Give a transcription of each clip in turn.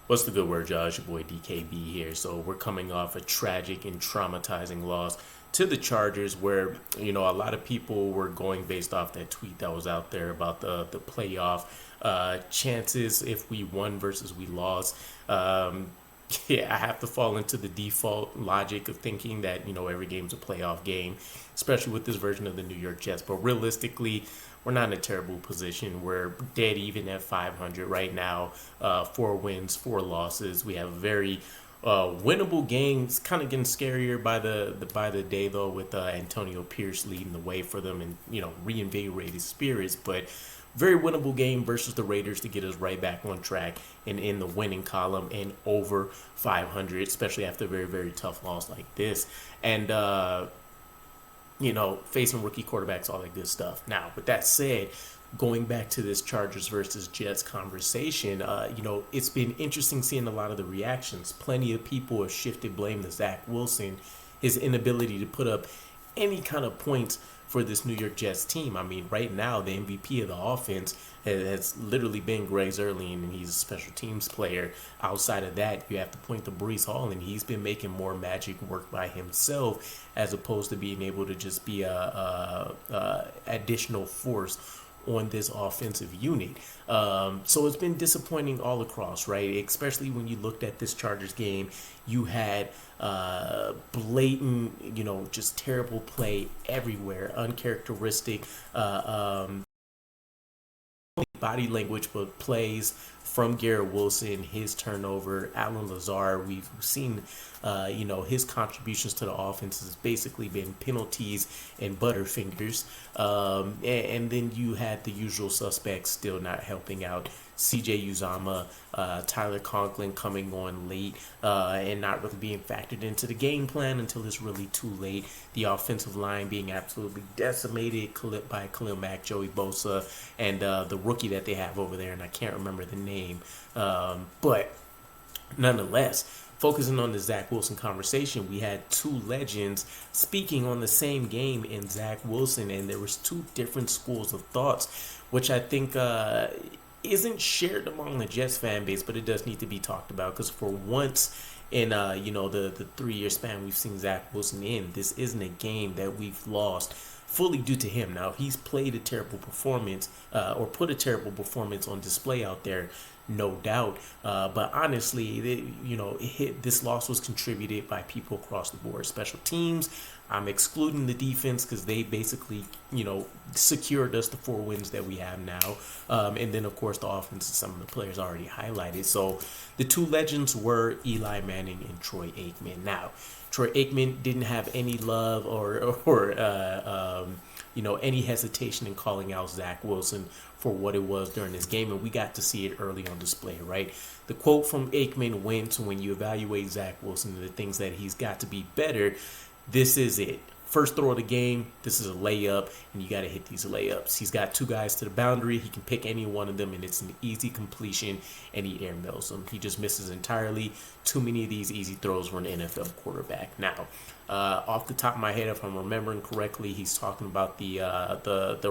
What's the good word, Josh? Your boy DKB here. So we're coming off a tragic and traumatizing loss to the Chargers, where a lot of people were going based off that tweet that was out there about the playoff chances if we won versus we lost. Yeah, I have to fall into the default logic of thinking that every game's a playoff game, especially with this version of the New York Jets. But realistically, we're not in a terrible position. We're dead even at 500 right now. 4 wins, 4 losses. We have a very winnable game. It's kind of getting scarier by the day though, with Antonio Pierce leading the way for them and reinvigorated spirits. But very winnable game versus the Raiders to get us right back on track and in the winning column and over 500, especially after a very, very tough loss like this. And facing rookie quarterbacks, all that good stuff. Now, with that said, going back to this Chargers versus Jets conversation, it's been interesting seeing a lot of the reactions. Plenty of people have shifted blame to Zach Wilson, his inability to put up any kind of points for this New York Jets team. I mean, right now, the MVP of the offense has literally been Greg Zuerlein, and he's a special teams player. Outside of that, you have to point to Breece Hall, and he's been making more magic work by himself as opposed to being able to just be a additional force on this offensive unit. So it's been disappointing all across, right? Especially when you looked at this Chargers game, you had blatant, just terrible play everywhere, uncharacteristic body language, but plays from Garrett Wilson, his turnover, Alan Lazard. We've seen, his contributions to the offense has basically been penalties and butterfingers. And then you had the usual suspects still not helping out. CJ Uzama, Tyler Conklin coming on late and not really being factored into the game plan until it's really too late. The offensive line being absolutely decimated by Khalil Mack, Joey Bosa, and the rookie that they have over there, and I can't remember the name. But nonetheless, focusing on the Zach Wilson conversation, we had two legends speaking on the same game in Zach Wilson, and there was two different schools of thoughts, which I think isn't shared among the Jets fan base, but it does need to be talked about, because for once in the 3-year span we've seen Zach Wilson in, this isn't a game that we've lost fully due to him. Now, he's played a terrible performance or put a terrible performance on display out there, no doubt. But honestly, this loss was contributed by people across the board. Special teams, I'm excluding the defense because they basically, secured us the 4 wins that we have now. And then, of course, the offense, some of the players already highlighted. So the two legends were Eli Manning and Troy Aikman. Now, Troy Aikman didn't have any love or any hesitation in calling out Zach Wilson for what it was during this game, and we got to see it early on display, right? The quote from Aikman went, when you evaluate Zach Wilson and the things that he's got to be better, this is it. First throw of the game, this is a layup, and you got to hit these layups. He's got 2 guys to the boundary. He can pick any one of them, and it's an easy completion, and he airmails them. He just misses entirely. Too many of these easy throws for an NFL quarterback. Now, off the top of my head, if I'm remembering correctly, he's talking about the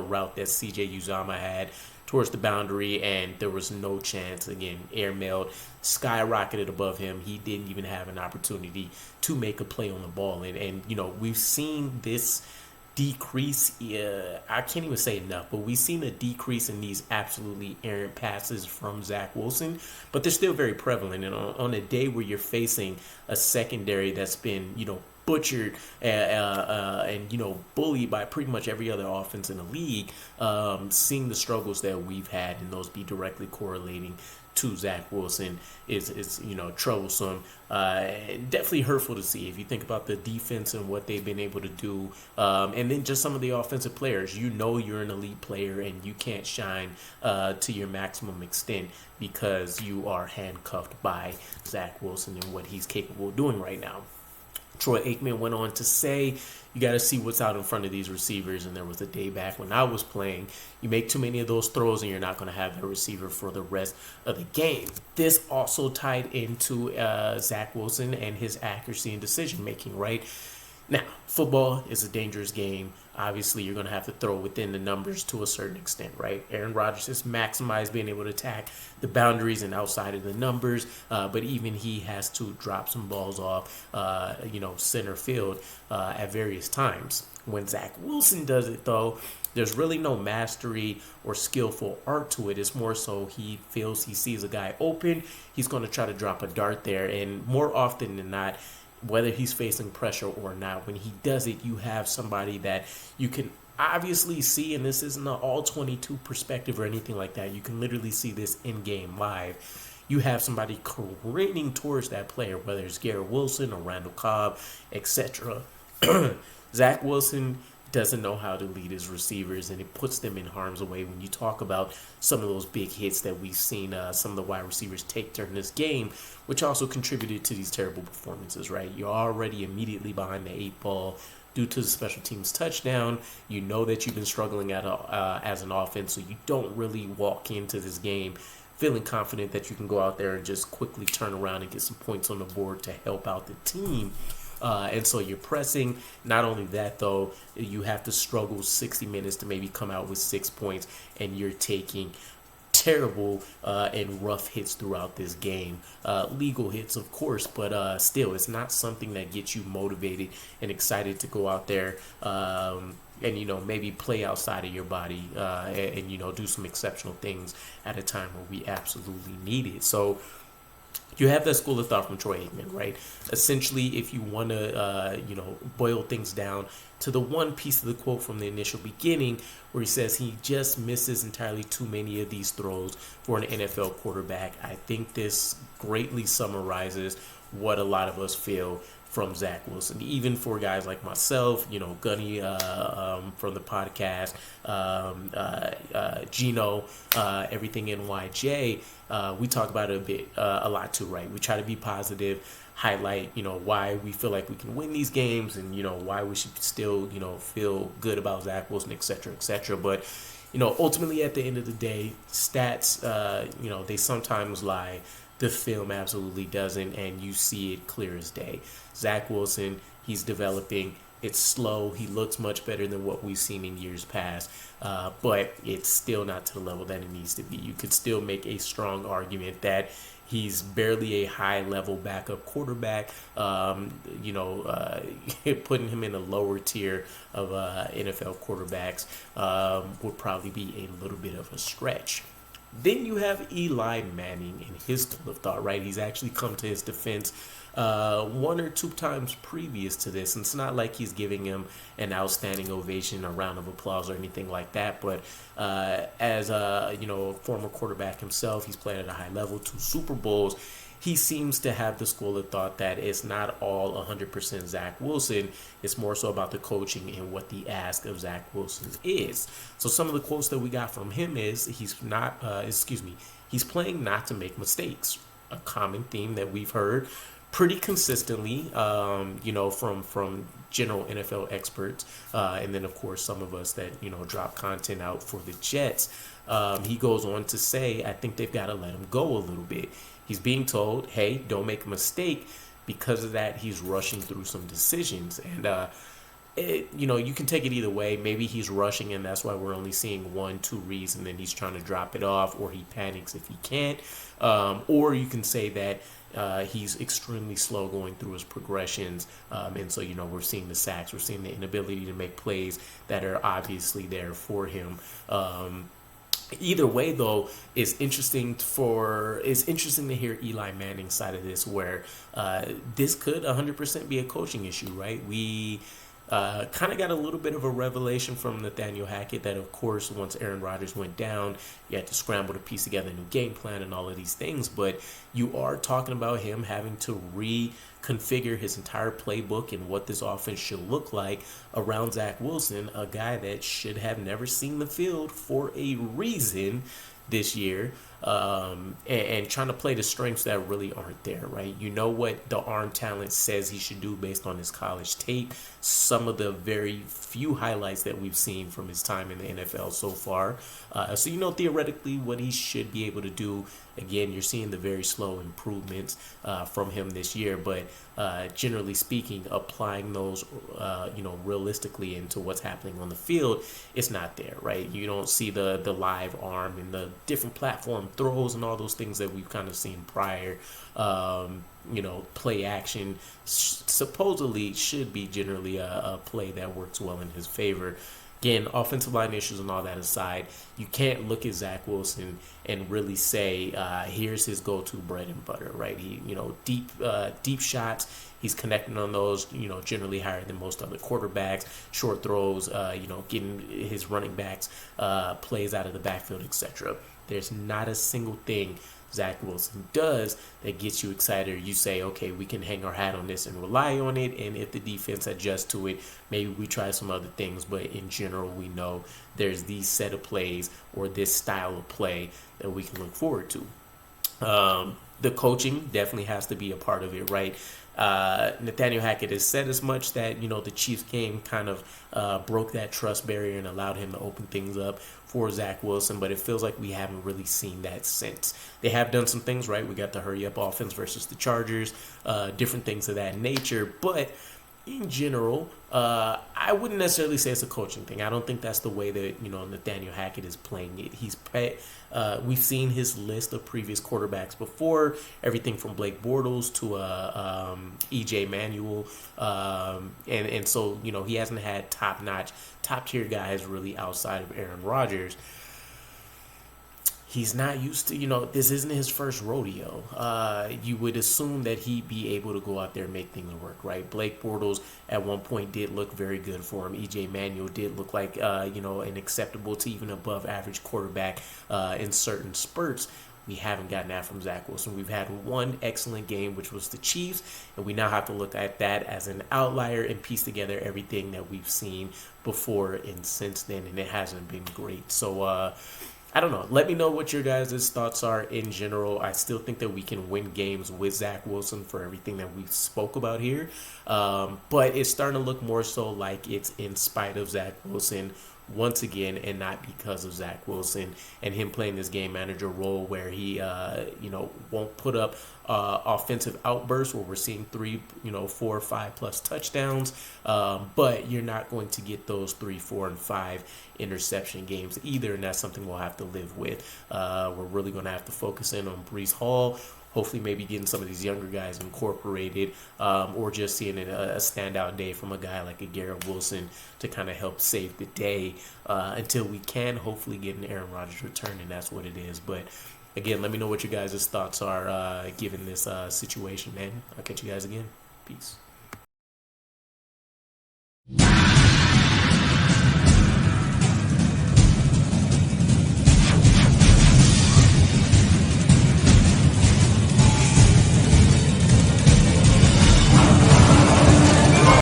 route that CJ Uzama had towards the boundary, and there was no chance. Again, airmailed, skyrocketed above him. He didn't even have an opportunity to make a play on the ball. And we've seen this decrease. I can't even say enough, but we've seen a decrease in these absolutely errant passes from Zach Wilson, but they're still very prevalent. And on a day where you're facing a secondary that's been, butchered and bullied by pretty much every other offense in the league, seeing the struggles that we've had and those be directly correlating to Zach Wilson is troublesome. Definitely hurtful to see if you think about the defense and what they've been able to do, and then just some of the offensive players. You're an elite player and you can't shine to your maximum extent because you are handcuffed by Zach Wilson and what he's capable of doing right now. Troy Aikman went on to say, you got to see what's out in front of these receivers. And there was a day back when I was playing, you make too many of those throws and you're not going to have the receiver for the rest of the game. This also tied into Zach Wilson and his accuracy and decision making, right? Now, football is a dangerous game. Obviously, you're going to have to throw within the numbers to a certain extent, right? Aaron Rodgers has maximized being able to attack the boundaries and outside of the numbers, but even he has to drop some balls off, center field at various times. When Zach Wilson does it, though, there's really no mastery or skillful art to it. It's more so he feels he sees a guy open, he's going to try to drop a dart there, and more often than not, whether he's facing pressure or not, when he does it, you have somebody that you can obviously see, and this isn't an all 22 perspective or anything like that. You can literally see this in game live. You have somebody careening towards that player, whether it's Garrett Wilson or Randall Cobb, etc. Zach Wilson doesn't know how to lead his receivers, and it puts them in harm's way when you talk about some of those big hits that we've seen some of the wide receivers take during this game, which also contributed to these terrible performances, right? You're already immediately behind the 8 ball due to the special teams touchdown. You know that you've been struggling as an offense, so you don't really walk into this game feeling confident that you can go out there and just quickly turn around and get some points on the board to help out the team. And so you're pressing. Not only that, though, you have to struggle 60 minutes to maybe come out with 6 points, and you're taking terrible and rough hits throughout this game. Legal hits, of course, but still, it's not something that gets you motivated and excited to go out there and maybe play outside of your body and do some exceptional things at a time where we absolutely need it. So you have that school of thought from Troy Aikman, right? Essentially, if you want to, boil things down to the one piece of the quote from the initial beginning where he says he just misses entirely too many of these throws for an NFL quarterback, I think this greatly summarizes what a lot of us feel from Zach Wilson. Even for guys like myself, Gunny from the podcast, Gino, everything NYJ, we talk about it a lot too, right? We try to be positive, highlight, why we feel like we can win these games and, why we should still, feel good about Zach Wilson, et cetera, et cetera. But, ultimately at the end of the day, stats, they sometimes lie. The film absolutely doesn't, and you see it clear as day. Zach Wilson, he's developing. It's slow. He looks much better than what we've seen in years past, but it's still not to the level that it needs to be. You could still make a strong argument that he's barely a high-level backup quarterback. Putting him in a lower tier of NFL quarterbacks would probably be a little bit of a stretch. Then you have Eli Manning and his school of thought, right? He's actually come to his defense 1 or 2 times previous to this. And it's not like he's giving him an outstanding ovation, a round of applause, or anything like that. But as a former quarterback himself, he's played at a high level, 2 Super Bowls. He seems to have the school of thought that it's not all 100% Zach Wilson. It's more so about the coaching and what the ask of Zach Wilson is. So some of the quotes that we got from him is he's playing not to make mistakes. A common theme that we've heard pretty consistently, from general NFL experts, and then of course some of us that drop content out for the Jets. He goes on to say, I think they've got to let him go a little bit. He's being told, hey, don't make a mistake. Because of that, he's rushing through some decisions. And, you can take it either way. Maybe he's rushing, and that's why we're only seeing 1-2 reads, and then he's trying to drop it off, or he panics if he can't. Or you can say that he's extremely slow going through his progressions. And so, we're seeing the sacks. We're seeing the inability to make plays that are obviously there for him. Either way, though, it's interesting to hear Eli Manning's side of this, where this could 100% be a coaching issue, right? We kind of got a little bit of a revelation from Nathaniel Hackett that, of course, once Aaron Rodgers went down, you had to scramble to piece together a new game plan and all of these things. But you are talking about him having to reconfigure his entire playbook and what this offense should look like around Zach Wilson, a guy that should have never seen the field for a reason this year. and trying to play the strengths that really aren't there, right? You know what the arm talent says he should do based on his college tape, some of the very few highlights that we've seen from his time in the NFL so far. So you know theoretically what he should be able to do. Again, you're seeing the very slow improvements from him this year, but generally speaking, applying those, realistically into what's happening on the field, it's not there, right? You don't see the live arm and the different platform throws and all those things that we've kind of seen prior. Play action supposedly should be generally a play that works well in his favor. Again, offensive line issues and all that aside, you can't look at Zach Wilson and really say, here's his go-to bread and butter, right? He, deep shots, he's connecting on those, generally higher than most other quarterbacks. Short throws, getting his running backs, plays out of the backfield, etc. There's not a single thing Zach Wilson does that gets you excited. You say, okay, we can hang our hat on this and rely on it, and if the defense adjusts to it, maybe we try some other things. But in general, we know there's these set of plays or this style of play that we can look forward to. The coaching definitely has to be a part of it, right? Nathaniel Hackett has said as much that, the Chiefs game kind of broke that trust barrier and allowed him to open things up for Zach Wilson, but it feels like we haven't really seen that since. They have done some things, right? We got the hurry up offense versus the Chargers, different things of that nature, but in general, I wouldn't necessarily say it's a coaching thing. I don't think that's the way that Nathaniel Hackett is playing it. We've seen his list of previous quarterbacks before, everything from Blake Bortles to EJ Manuel, and so he hasn't had top tier guys really outside of Aaron Rodgers. He's not used to, this isn't his first rodeo. You would assume that he'd be able to go out there and make things work, right? Blake Bortles at one point did look very good for him. EJ Manuel did look like, an acceptable to even above average quarterback in certain spurts. We haven't gotten that from Zach Wilson. We've had one excellent game, which was the Chiefs, and we now have to look at that as an outlier and piece together everything that we've seen before and since then, and it hasn't been great. So, I don't know. Let me know what your guys' thoughts are in general. I still think that we can win games with Zach Wilson for everything that we spoke about here. But it's starting to look more so like it's in spite of Zach Wilson once again and not because of Zach Wilson and him playing this game manager role where he, won't put up offensive outbursts where we're seeing 3, 4, 5 plus touchdowns. But you're not going to get those 3, 4, and 5 interception games either, and that's something we'll have to live with. We're really going to have to focus in on Breece Hall. Hopefully maybe getting some of these younger guys incorporated or just seeing a standout day from a guy like a Garrett Wilson to kind of help save the day until we can hopefully get an Aaron Rodgers return, and that's what it is. But again, let me know what your guys' thoughts are given this situation, man. I'll catch you guys again. Peace.